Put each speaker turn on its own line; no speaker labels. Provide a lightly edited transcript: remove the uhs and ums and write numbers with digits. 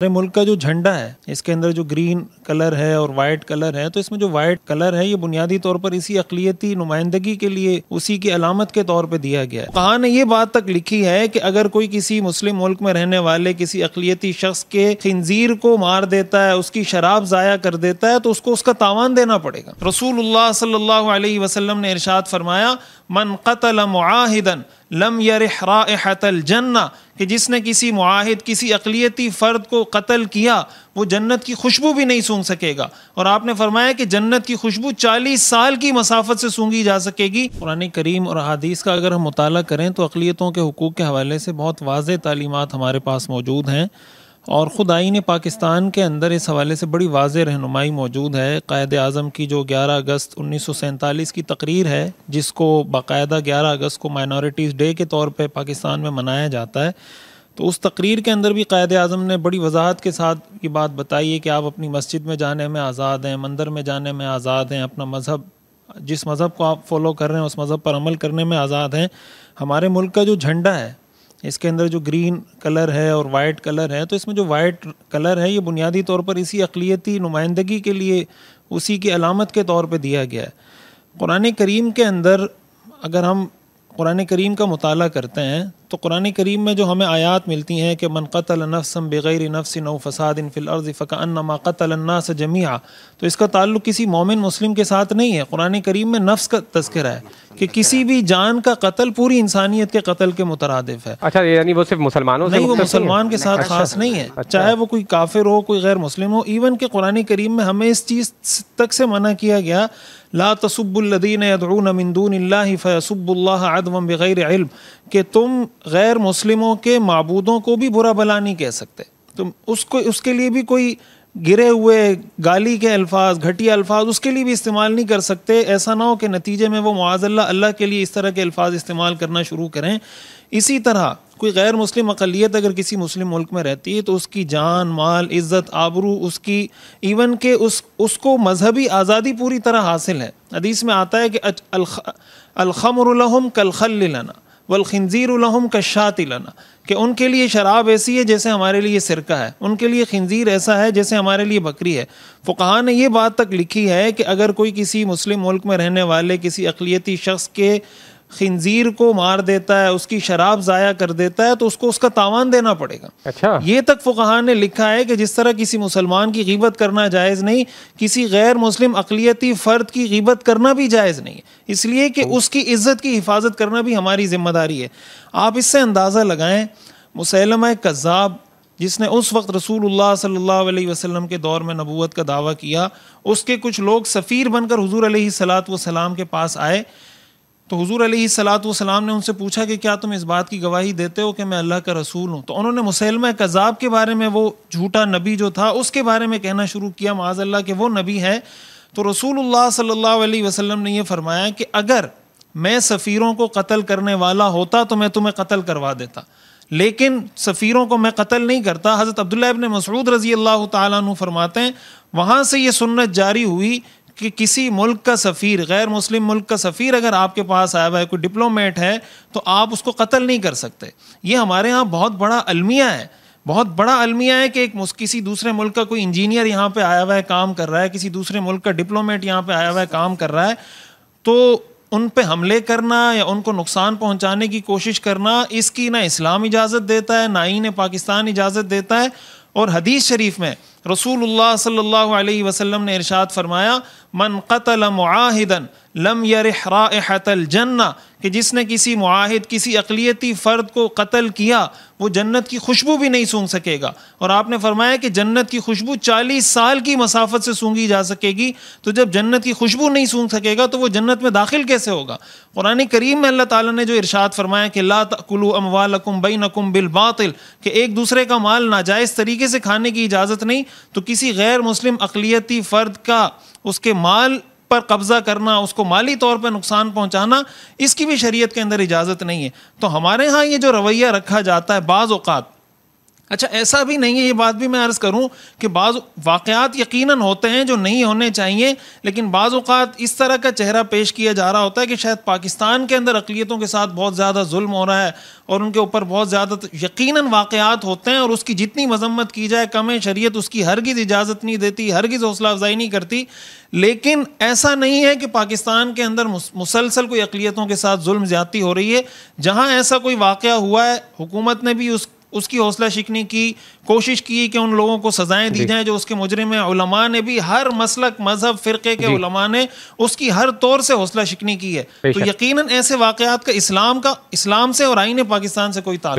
ہمارے ملک کا جو جھنڈا ہے اس کے اندر جو گرین کلر ہے اور وائٹ کلر ہے، تو اس میں جو وائٹ کلر ہے یہ بنیادی طور پر اسی اقلیتی نمائندگی کے لیے اسی کی علامت کے طور پہ دیا گیا ہے۔ کہاں نے یہ بات تک لکھی ہے کہ اگر کوئی کسی مسلم ملک میں رہنے والے کسی اقلیتی شخص کے خنزیر کو مار دیتا ہے، اس کی شراب ضائع کر دیتا ہے، تو اس کو اس کا تاوان دینا پڑے گا۔ رسول اللہ صلی اللہ علیہ وسلم نے ارشاد فرمایا، من قتل معاہدا لم یرح رائحۃ الجنہ، کہ جس نے کسی معاہد کسی اقلیتی فرد کو قتل کیا وہ جنت کی خوشبو بھی نہیں سونگھ سکے گا، اور آپ نے فرمایا کہ جنت کی خوشبو 40 سال کی مسافت سے سونگھی جا سکے گی۔ قرآن کریم اور احادیث کا اگر ہم مطالعہ کریں تو اقلیتوں کے حقوق کے حوالے سے بہت واضح تعلیمات ہمارے پاس موجود ہیں، اور خود آئین پاکستان کے اندر اس حوالے سے بڑی واضح رہنمائی موجود ہے۔ قائد اعظم کی جو 11 اگست 1947 کی تقریر ہے، جس کو باقاعدہ 11 اگست کو مائنورٹیز ڈے کے طور پہ پاکستان میں منایا جاتا ہے، تو اس تقریر کے اندر بھی قائد اعظم نے بڑی وضاحت کے ساتھ یہ بات بتائی ہے کہ آپ اپنی مسجد میں جانے میں آزاد ہیں، مندر میں جانے میں آزاد ہیں، اپنا مذہب جس مذہب کو آپ فالو کر رہے ہیں اس مذہب پر عمل کرنے میں آزاد ہیں۔ ہمارے ملک کا جو جھنڈا ہے اس کے اندر جو گرین کلر ہے اور وائٹ کلر ہے، تو اس میں جو وائٹ کلر ہے یہ بنیادی طور پر اسی اقلیتی نمائندگی کے لیے اسی کی علامت کے طور پہ دیا گیا ہے۔ قرآن کریم کے اندر اگر ہم قرآن کریم کا مطالعہ کرتے ہیں تو قرآن کریم میں جو ہمیں آیات ملتی ہیں کہ من قتل نفسا بغیر نفس او فساد فی الارض فکأنما قتل الناس جمیعا، تو اس کا تعلق کسی مومن مسلم کے ساتھ نہیں ہے۔ قرآن کریم میں نفس کا تذکرہ ہے کہ کسی بھی جان کا قتل پوری انسانیت کے قتل کے مترادف ہے۔
اچھا، یعنی وہ صرف مسلمانوں سے
نہیں، وہ مسلمان کے ساتھ خاص نہیں ہے، چاہے وہ کوئی کافر ہو، کوئی غیر مسلم ہو۔ ایون کہ قرآن کریم میں ہمیں اس چیز تک سے منع کیا گیا، لا تسبوا الذین یدعون من دون اللہ فیسبوا اللہ عدوا بغیر علم، کہ تم غیر مسلموں کے معبودوں کو بھی برا بلا نہیں کہہ سکتے، تم اس کے لیے بھی کوئی گرے ہوئے گالی کے الفاظ، گھٹیا الفاظ اس کے لیے بھی استعمال نہیں کر سکتے۔ ایسا نہ ہو کہ نتیجے میں وہ معاذ اللہ کے لیے اس طرح کے الفاظ استعمال کرنا شروع کریں۔ اسی طرح کوئی غیر مسلم اقلیت اگر کسی مسلم ملک میں رہتی ہے تو اس کی جان، مال، عزت، آبرو، اس کی ایون کہ اس کو مذہبی آزادی پوری طرح حاصل ہے۔ حدیث میں آتا ہے کہ الخمر لہم کالخل لنا والخنزیر لہم کالشاۃ لنا، کہ ان کے لیے شراب ایسی ہے جیسے ہمارے لیے سرکہ ہے، ان کے لیے خنزیر ایسا ہے جیسے ہمارے لیے بکری ہے۔ فقہاء نے یہ بات تک لکھی ہے کہ اگر کوئی کسی مسلم ملک میں رہنے والے کسی اقلیتی شخص کے خنزیر کو مار دیتا ہے، اس کی شراب ضائع کر دیتا ہے، تو اس کو اس کا تاوان دینا پڑے گا۔
اچھا،
یہ تک فقہاء نے لکھا ہے کہ جس طرح کسی مسلمان کی غیبت کرنا جائز نہیں، کسی غیر مسلم اقلیتی فرد کی غیبت کرنا بھی جائز نہیں، اس لیے کہ اس کی عزت کی حفاظت کرنا بھی ہماری ذمہ داری ہے۔ آپ اس سے اندازہ لگائیں، مسیلمہ کذاب جس نے اس وقت رسول اللہ صلی اللہ علیہ وسلم کے دور میں نبوت کا دعویٰ کیا، اس کے کچھ لوگ سفیر بن کر حضور علیہ الصلوۃ والسلام کے پاس آئے، تو حضور علیہ الصلوۃ والسلام نے ان سے پوچھا کہ کیا تم اس بات کی گواہی دیتے ہو کہ میں اللہ کا رسول ہوں؟ تو انہوں نے مسیلمہ کذاب کے بارے میں، وہ جھوٹا نبی جو تھا، اس کے بارے میں کہنا شروع کیا معاذ اللہ کہ وہ نبی ہے۔ تو رسول اللہ صلی اللہ علیہ وسلم نے یہ فرمایا کہ اگر میں سفیروں کو قتل کرنے والا ہوتا تو میں تمہیں قتل کروا دیتا، لیکن سفیروں کو میں قتل نہیں کرتا۔ حضرت عبداللہ ابن مسعود رضی اللہ تعالیٰ عنہ فرماتے ہیں وہاں سے یہ سنت جاری ہوئی کہ کسی ملک کا سفیر، غیر مسلم ملک کا سفیر اگر آپ کے پاس آیا ہوا ہے، کوئی ڈپلومیٹ ہے، تو آپ اس کو قتل نہیں کر سکتے۔ یہ ہمارے ہاں بہت بڑا المیہ ہے، بہت بڑا المیہ ہے کہ کسی دوسرے ملک کا کوئی انجینئر یہاں پہ آیا ہوا ہے، کام کر رہا ہے، کسی دوسرے ملک کا ڈپلومیٹ یہاں پہ آیا ہوا ہے، کام کر رہا ہے، تو ان پہ حملے کرنا یا ان کو نقصان پہنچانے کی کوشش کرنا، اس کی نہ اسلام اجازت دیتا ہے، نہ آئین پاکستان اجازت دیتا ہے۔ اور حدیث شریف میں رسول اللہ صلی اللہ علیہ وسلم نے ارشاد فرمایا، من قتل معاہدا لم یرح رائحۃ الجنہ، کہ جس نے کسی معاہد کسی اقلیتی فرد کو قتل کیا وہ جنت کی خوشبو بھی نہیں سونگھ سکے گا، اور آپ نے فرمایا کہ جنت کی خوشبو 40 سال کی مسافت سے سونگھی جا سکے گی۔ تو جب جنت کی خوشبو نہیں سونگھ سکے گا تو وہ جنت میں داخل کیسے ہوگا؟ قرآن کریم میں اللہ تعالیٰ نے جو ارشاد فرمایا کہ لا تأکلوا اموالکم بینکم بالباطل، کہ ایک دوسرے کا مال ناجائز طریقے سے کھانے کی اجازت نہیں، تو کسی غیر مسلم اقلیتی فرد کا اس کے مال پر قبضہ کرنا، اس کو مالی طور پر نقصان پہنچانا، اس کی بھی شریعت کے اندر اجازت نہیں ہے۔ تو ہمارے ہاں یہ جو رویہ رکھا جاتا ہے، بعض اوقات اچھا ایسا بھی نہیں ہے, یہ بات بھی میں عرض کروں کہ بعض واقعات یقیناً ہوتے ہیں جو نہیں ہونے چاہیے, لیکن بعض اوقات اس طرح کا چہرہ پیش کیا جا رہا ہوتا ہے کہ شاید پاکستان کے اندر اقلیتوں کے ساتھ بہت زیادہ ظلم ہو رہا ہے اور ان کے اوپر بہت زیادہ یقیناً واقعات ہوتے ہیں, اور اس کی جتنی مذمت کی جائے کم ہے. شریعت اس کی ہرگز اجازت نہیں دیتی, ہرگز حوصلہ افزائی نہیں کرتی, لیکن ایسا نہیں ہے کہ پاکستان کے اندر مسلسل کوئی اقلیتوں کے ساتھ ظلم زیادتی ہو رہی ہے. جہاں ایسا کوئی واقعہ ہوا ہے, حکومت نے بھی اس کی حوصلہ شکنی کی, کوشش کی کہ ان لوگوں کو سزائیں دی جائیں جو اس کے مجرم ہیں. علماء نے بھی, ہر مسلک مذہب فرقے کے علماء نے اس کی ہر طور سے حوصلہ شکنی کی ہے. تو یقیناً ایسے واقعات کا اسلام سے اور آئین پاکستان سے کوئی تعلق